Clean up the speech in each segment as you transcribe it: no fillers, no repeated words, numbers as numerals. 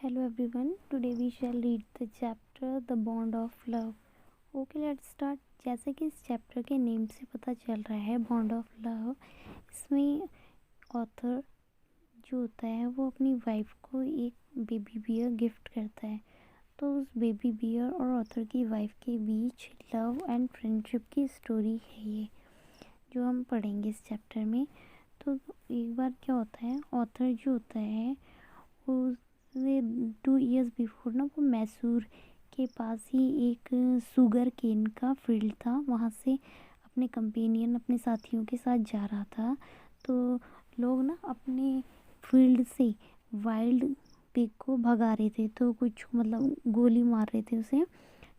Hello everyone. Today we shall read the chapter The Bond of Love. Okay, let's start. जैसे कि इस chapter के name से पता चल रहा है बॉन्ड ऑफ लव, इसमें ऑथर जो होता है वो अपनी वाइफ को एक बेबी बियर गिफ्ट करता है। तो उस बेबी बियर और ऑथर की वाइफ के बीच लव एंड फ्रेंडशिप की स्टोरी है ये, जो हम पढ़ेंगे इस चैप्टर में। तो एक बार क्या होता है, ऑथर जो होता है वो 2 इयर्स बिफोर ना वो मैसूर के पास ही एक शुगर केन का फील्ड था, वहाँ से अपने कंपेनियन अपने साथियों के साथ जा रहा था। तो लोग ना अपने फील्ड से वाइल्ड पिग को भगा रहे थे, तो कुछ मतलब गोली मार रहे थे, उसे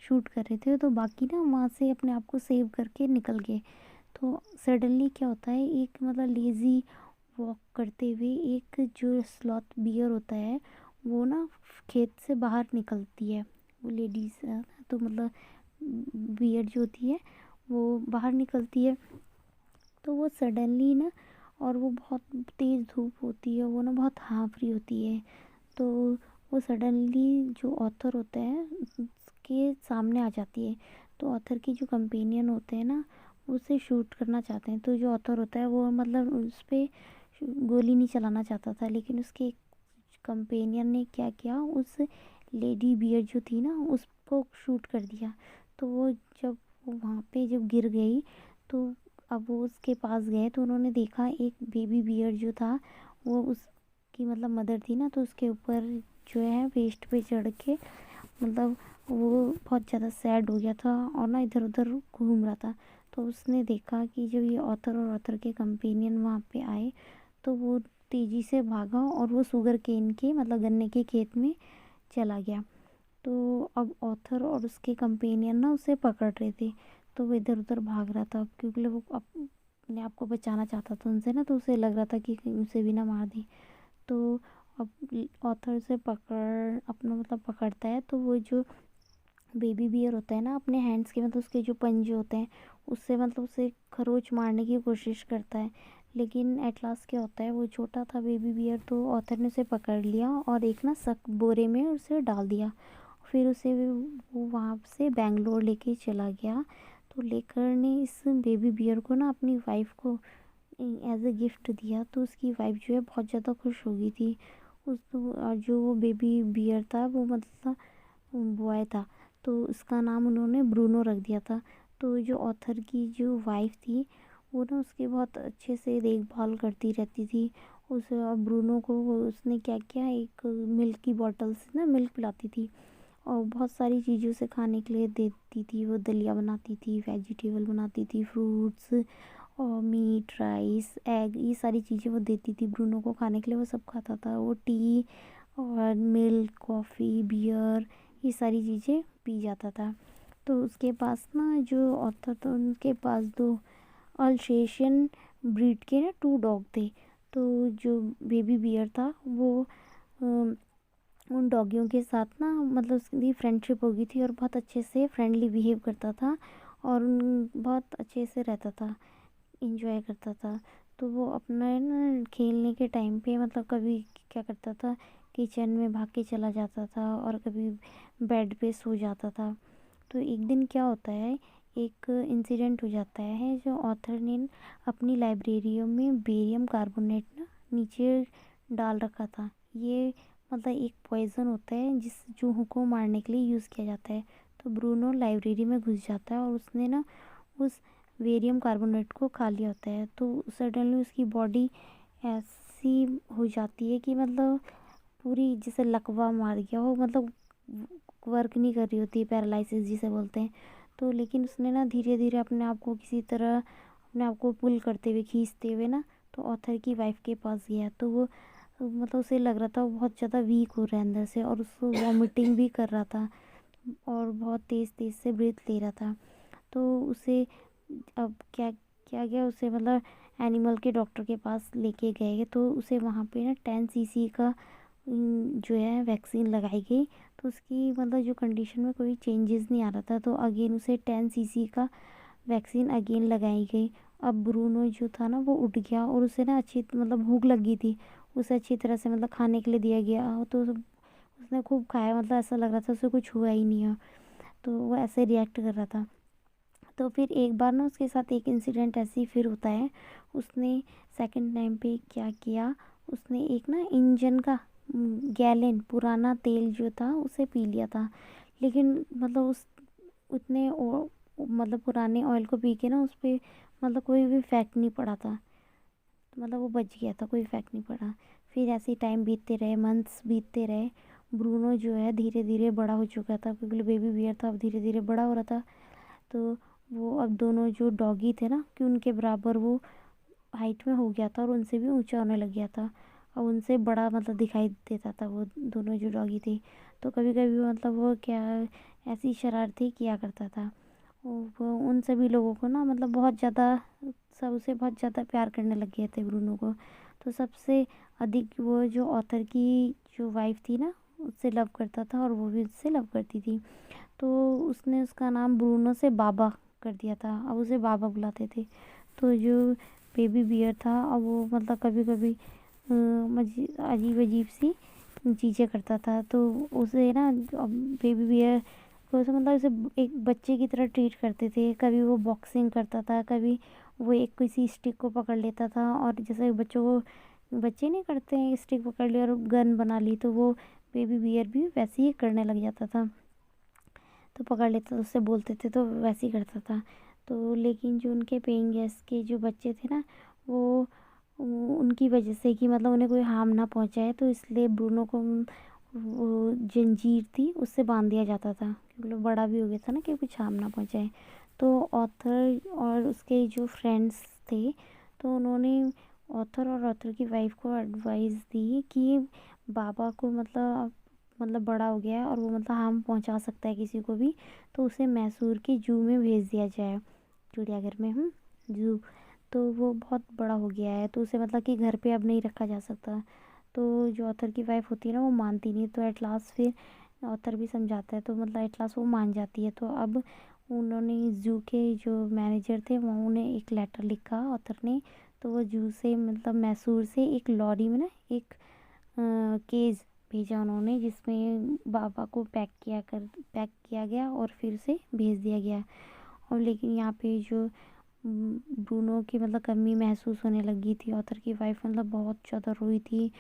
शूट कर रहे थे, तो बाकी ना वहाँ से अपने आप को सेव करके निकल गए। तो सडनली क्या होता है, एक मतलब लेज़ी वॉक करते हुए एक जो स्लॉथ बियर होता है वो ना खेत से बाहर निकलती है। वो लेडीज है ना, तो मतलब बियर जो होती है वो बाहर निकलती है। तो वो सडनली ना, और वो बहुत तेज़ धूप होती है, वो ना बहुत हाँफ रही होती है। तो वो सडनली जो ऑथर होता है उसके सामने आ जाती है। तो ऑथर के जो कंपेनियन होते हैं ना, उसे शूट करना चाहते हैं। तो जो ऑथर होता है वो मतलब उस पर गोली नहीं चलाना चाहता था, लेकिन उसके कंपेनियन ने क्या किया, उस लेडी बियर जो थी ना उसको शूट कर दिया। तो वो जब वो वहाँ पे जब गिर गई, तो अब वो उसके पास गए तो उन्होंने देखा एक बेबी बियर जो था वो उसकी मतलब मदर थी ना, तो उसके ऊपर जो है वेस्ट पे चढ़ के मतलब वो बहुत ज़्यादा सैड हो गया था और ना इधर उधर घूम रहा था। तो उसने देखा कि जब ये ऑथर और ऑथर के कंपेनियन वहाँ पे आए, तो वो तेज़ी से भागा और वो शुगर केन के मतलब गन्ने के खेत में चला गया। तो अब ऑथर और उसके कंपेनियन ना उसे पकड़ रहे थे। तो वो इधर उधर भाग रहा था क्योंकि वो अपने आप को बचाना चाहता था उनसे ना, तो उसे लग रहा था कि कहीं उसे भी ना मार दे। तो अब ऑथर से पकड़ अपना मतलब पकड़ता है, तो वो जो बेबी बियर होता है ना अपने हैंड्स के मतलब उसके जो पंजे होते हैं उससे मतलब उसे खरोच मारने की कोशिश करता है। लेकिन एट लास्ट क्या होता है, वो छोटा था बेबी बियर, तो ऑथर ने उसे पकड़ लिया और एक ना सख्त बोरे में उसे डाल दिया। फिर उसे वो वहाँ से बेंगलोर लेके चला गया। तो लेकर ने इस बेबी बियर को ना अपनी वाइफ को एज अ गिफ्ट दिया। तो उसकी वाइफ जो है बहुत ज़्यादा खुश हो गई थी। और जो वो बेबी बियर था वो मतलब बॉय था, तो उसका नाम उन्होंने ब्रूनो रख दिया था। तो जो ऑथर की जो वाइफ थी वो ना उसकी बहुत अच्छे से देखभाल करती रहती थी। उस ब्रूनो को उसने क्या किया, एक मिल्क की बॉटल से ना मिल्क पिलाती थी और बहुत सारी चीज़ें उसे खाने के लिए देती थी। वो दलिया बनाती थी, वेजिटेबल बनाती थी, फ्रूट्स और मीट, राइस, एग, ये सारी चीज़ें वो देती थी ब्रूनो को खाने के लिए। वो सब खाता था, वो टी और मिल्क, कॉफ़ी, बियर, ये सारी चीज़ें पी जाता था। तो उसके पास ना जो ऑथर था उनके पास दो अल्सेशियन ब्रीड के ना 2 डॉग थे। तो जो बेबी बियर था वो उन डॉगियों के साथ ना मतलब उसकी फ्रेंडशिप हो गई थी और बहुत अच्छे से फ्रेंडली बिहेव करता था और बहुत अच्छे से रहता था, इंजॉय करता था। तो वो अपना ना खेलने के टाइम पे मतलब कभी क्या करता था, किचन में भाग के चला जाता था और कभी बेड पे सो जाता था। तो एक दिन क्या होता है, एक इंसिडेंट हो जाता है, जो ऑथर ने अपनी लाइब्रेरियों में बेरियम कार्बोनेट ना नीचे डाल रखा था। ये मतलब एक पॉइज़न होता है जिस चूहों को मारने के लिए यूज़ किया जाता है। तो ब्रूनो लाइब्रेरी में घुस जाता है और उसने ना उस बेरियम कार्बोनेट को खा लिया होता है। तो सडनली उसकी बॉडी ऐसी हो जाती है कि मतलब पूरी जैसे लकवा मार गया हो, मतलब वर्क नहीं कर रही होती, पैरालिसिस जिसे बोलते हैं। तो लेकिन उसने ना धीरे धीरे अपने आप को किसी तरह अपने आप को पुल करते हुए खींचते हुए ना तो ऑथर की वाइफ के पास गया। तो वो मतलब उसे लग रहा था वो बहुत ज़्यादा वीक हो रहा है अंदर से, और उसको वॉमिटिंग भी कर रहा था और बहुत तेज़ तेज़ से ब्रीथ ले रहा था। तो उसे अब क्या क्या गया, उसे मतलब एनिमल के डॉक्टर के पास लेके गए। तो उसे वहाँ पे ना 10 cc का जो है वैक्सीन लगाई गई। तो उसकी मतलब जो कंडीशन में कोई चेंजेस नहीं आ रहा था, तो अगेन उसे 10 cc का वैक्सीन अगेन लगाई गई। अब ब्रूनो जो था ना वो उठ गया और उसे ना अच्छी मतलब भूख लगी थी, उसे अच्छी तरह से मतलब खाने के लिए दिया गया। तो उसने उसने खूब खाया, मतलब ऐसा लग रहा था उसे कुछ हुआ ही नहीं है, तो वो ऐसे रिएक्ट कर रहा था। तो फिर एक बार ना उसके साथ एक इंसिडेंट ऐसे ही फिर होता है। उसने सेकंड टाइम पे क्या किया, उसने एक ना इंजन का गैलन पुराना तेल जो था उसे पी लिया था। लेकिन मतलब उस उतने मतलब पुराने ऑयल को पी के ना उस पे मतलब कोई भी इफेक्ट नहीं पड़ा था। तो मतलब वो बच गया था, कोई इफेक्ट नहीं पड़ा। फिर ऐसे ही टाइम बीतते रहे, मंथ्स बीतते रहे। ब्रूनो जो है धीरे धीरे बड़ा हो चुका था, क्योंकि बेबी बियर था, अब धीरे धीरे बड़ा हो रहा था। तो वो अब दोनों जो डॉगी थे ना, कि उनके बराबर वो हाइट में हो गया था और उनसे भी ऊंचा होने लग गया था। और उनसे बड़ा मतलब दिखाई देता था वो दोनों जो डॉगी थे। तो कभी कभी मतलब वो क्या ऐसी शरारतें किया करता था। वो उन सभी लोगों को ना मतलब बहुत ज़्यादा, सब उसे बहुत ज़्यादा प्यार करने लग गए थे ब्रूनो को। तो सबसे अधिक वो जो ऑथर की जो वाइफ थी ना, उससे लव करता था और वो भी उससे लव करती थी। तो उसने उसका नाम ब्रूनो से बाबा कर दिया था, अब उसे बाबा बुलाते थे। तो जो बेबी बियर था, अब वो मतलब कभी कभी अजीब अजीब सी चीज़ें करता था। तो उसे ना अब बेबी बियर को उसे मतलब उसे एक बच्चे की तरह ट्रीट करते थे। कभी वो बॉक्सिंग करता था, कभी वो एक किसी स्टिक को पकड़ लेता था, और जैसे बच्चों को बच्चे नहीं करते हैं, स्टिक पकड़ ली और गन बना ली, तो वो बेबी बियर भी वैसे ही करने लग जाता था। तो पकड़ लेता था, उससे बोलते थे तो वैसे ही करता था। तो लेकिन जो उनके पेइंग गेस्ट के जो बच्चे थे ना, वो उनकी वजह से कि मतलब उन्हें कोई हार्म ना पहुंचाए, तो इसलिए ब्रूनो को वो जंजीर थी उससे बांध दिया जाता था, क्योंकि वो बड़ा भी हो गया था ना, कि कुछ हार्म ना पहुंचाए। तो ऑथर और उसके जो फ्रेंड्स थे, तो उन्होंने ऑथर और ऑथर की वाइफ को एडवाइस दी कि बाबा को मतलब बड़ा हो गया है और वो मतलब हार्म पहुंचा सकता है किसी को भी, तो उसे मैसूर के जू में भेज दिया जाए, चिड़ियाघर में। जू। तो वो बहुत बड़ा हो गया है, तो उसे मतलब कि घर पे अब नहीं रखा जा सकता। तो जो ऑथर की वाइफ होती है ना, वो मानती नहीं, तो एट लास्ट फिर ऑथर भी समझाता है, तो मतलब एट लास्ट वो मान जाती है। तो अब उन्होंने जू के जो मैनेजर थे वो उन्हें एक लेटर लिखा ऑथर ने। तो वो जू से मतलब मैसूर से एक लॉरी में ना एक केज भेजा उन्होंने, जिसमें बाबा को पैक किया गया और फिर उसे भेज दिया गया। और लेकिन यहाँ पे जो ब्रूनो की मतलब कमी महसूस होने लगी थी, ऑथर की वाइफ मतलब बहुत ज़्यादा रोई थी,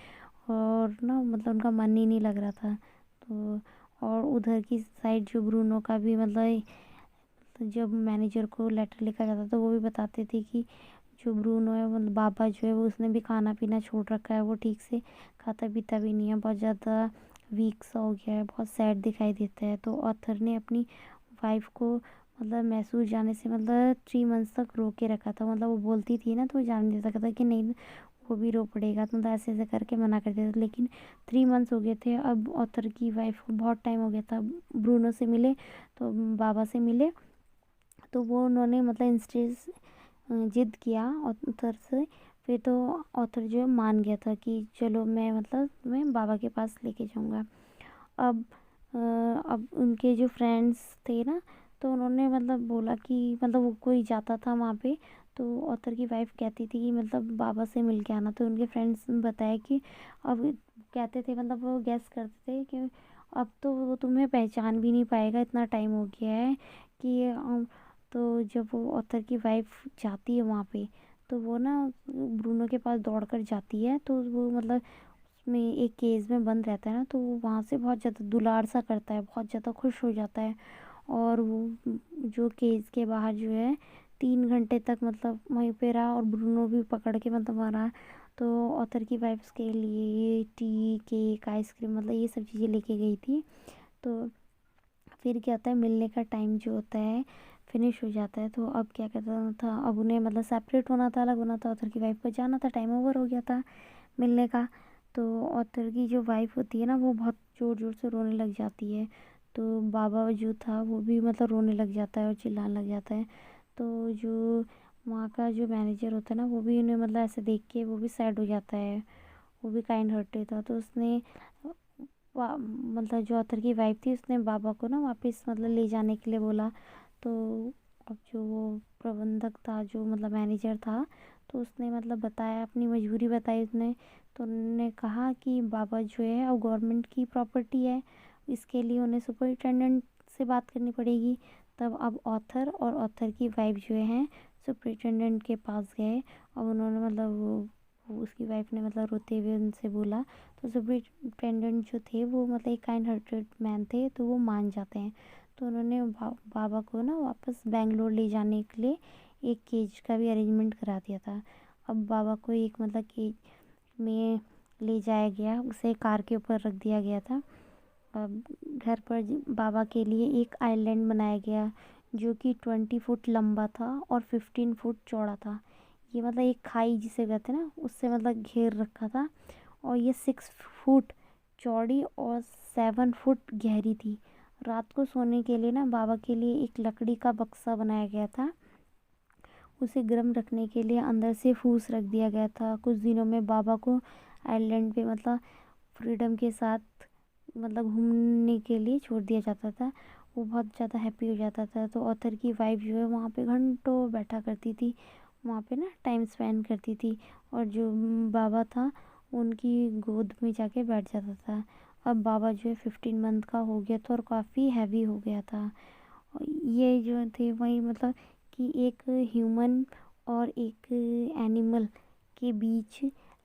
और ना मतलब उनका मन ही नहीं लग रहा था। तो और उधर की साइड जो ब्रूनो का भी मतलब जब मैनेजर को लेटर लिखा जाता तो वो भी बताते थे कि जो ब्रूनो है मतलब बाबा जो है वो उसने भी खाना पीना छोड़ रखा है, वो ठीक से खाता पीता भी नहीं है, बहुत ज़्यादा वीक सा हो गया है, बहुत सैड दिखाई देता है। तो ऑथर ने अपनी वाइफ को मतलब मैसूर जाने से मतलब 3 मंथ्स तक रोक के रखा था। मतलब वो बोलती थी ना, तो वो जाने देता था कि नहीं वो भी रो पड़ेगा, तो मतलब ऐसे ऐसे करके मना कर देता था। लेकिन 3 मंथ्स हो गए थे, अब ऑथर की वाइफ को बहुत टाइम हो गया था ब्रूनो से मिले, तो बाबा से मिले। तो वो उन्होंने मतलब इंस्टेस जिद किया ऑथर से। फिर तो ऑथर जो है मान गया था कि चलो मैं मतलब मैं बाबा के पास लेके जाऊंगा। अब अब उनके जो फ्रेंड्स थे ना, तो उन्होंने मतलब बोला कि मतलब वो कोई जाता था वहाँ पे, तो ऑथर की वाइफ कहती थी कि मतलब बाबा से मिल के आना। तो उनके फ्रेंड्स ने बताया कि अब कहते थे मतलब वो गैस करते थे कि अब तो वो तुम्हें पहचान भी नहीं पाएगा, इतना टाइम हो गया है कि तो जब वो ऑथर की वाइफ जाती है वहाँ पे, तो वो ना ब्रूनो के पास दौड़ कर जाती है। तो वो मतलब उसमें एक केज में बंद रहता है ना, तो वो वहाँ से बहुत ज़्यादा दुलार सा करता है, बहुत ज़्यादा खुश हो जाता है। और वो जो केज के बाहर जो है 3 घंटे तक मतलब वहीं पे रहा, और ब्रूनो भी पकड़ के मतलब मारा। तो ऑथर की वाइफ के लिए टी केक आइसक्रीम मतलब ये सब चीज़ें लेके गई थी। तो फिर क्या होता है, मिलने का टाइम जो होता है फिनिश हो जाता है। तो अब क्या करता था, अब उन्हें मतलब सेपरेट होना था, अलग होना था, ऑथर की वाइफ को जाना था, टाइम ओवर हो गया था मिलने का। तो ऑथर की जो वाइफ होती है ना, वो बहुत ज़ोर ज़ोर से रोने लग जाती है। तो बाबा जो था वो भी मतलब रोने लग जाता है और चिल्लाने लग जाता है। तो जो वहाँ का जो मैनेजर होता है ना, वो भी उन्हें मतलब ऐसे देख के वो भी सैड हो जाता है, वो भी काइंड हार्टेड था। तो उसने मतलब जो ऑथर की वाइफ थी उसने बाबा को ना वापस मतलब ले जाने के लिए बोला। तो अब जो वो प्रबंधक था, जो मतलब मैनेजर था, तो उसने मतलब बताया, अपनी मजबूरी बताई उसने। तो उन्होंने कहा कि बाबा जो है अब गवर्नमेंट की प्रॉपर्टी है, इसके लिए उन्हें सुपरिटेंडेंट से बात करनी पड़ेगी। तब अब ऑथर और ऑथर की वाइफ जो है सुपरिटेंडेंट के पास गए। अब उन्होंने मतलब वो उसकी वाइफ ने मतलब रोते हुए उनसे बोला। तो सुपरिटेंडेंट जो थे वो मतलब एक काइंड हार्टेड मैन थे, तो वो मान जाते हैं। तो उन्होंने बाबा को ना वापस बेंगलोर ले जाने के लिए एक केज का भी अरेंजमेंट करा दिया था। अब बाबा को एक मतलब केज में ले जाया गया, उसे कार के ऊपर रख दिया गया था। अब घर पर बाबा के लिए एक आइलैंड बनाया गया जो कि 20 फुट लंबा था और 15 फुट चौड़ा था। ये मतलब एक खाई जिसे कहते हैं ना, उससे मतलब घेर रखा था। और ये 6 फुट चौड़ी और 7 फुट गहरी थी। रात को सोने के लिए ना बाबा के लिए एक लकड़ी का बक्सा बनाया गया था। उसे गर्म रखने के लिए अंदर से फूस रख दिया गया था। कुछ दिनों में बाबा को आइलैंड पे मतलब फ्रीडम के साथ मतलब घूमने के लिए छोड़ दिया जाता था। वो बहुत ज़्यादा हैप्पी हो जाता था। तो ऑथर की वाइफ जो है वहाँ पे घंटों बैठा करती थी, वहाँ पे ना टाइम स्पेंड करती थी। और जो बाबा था उनकी गोद में जाके बैठ जाता था। अब बाबा जो है 15 मंथ का हो गया था और काफ़ी हैवी हो गया था। और ये जो थे वही मतलब कि एक ह्यूमन और एक एनिमल के बीच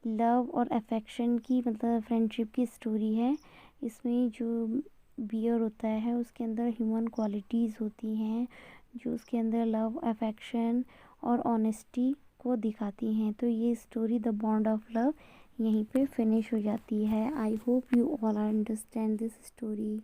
लव और अफेक्शन की मतलब फ्रेंडशिप की स्टोरी है। इसमें जो बियर होता है उसके अंदर ह्यूमन क्वालिटीज़ होती हैं जो उसके अंदर लव अफेक्शन और ऑनेस्टी को दिखाती हैं। तो ये story the bond of love यहीं पे फिनिश हो जाती है। I hope you all understand this story.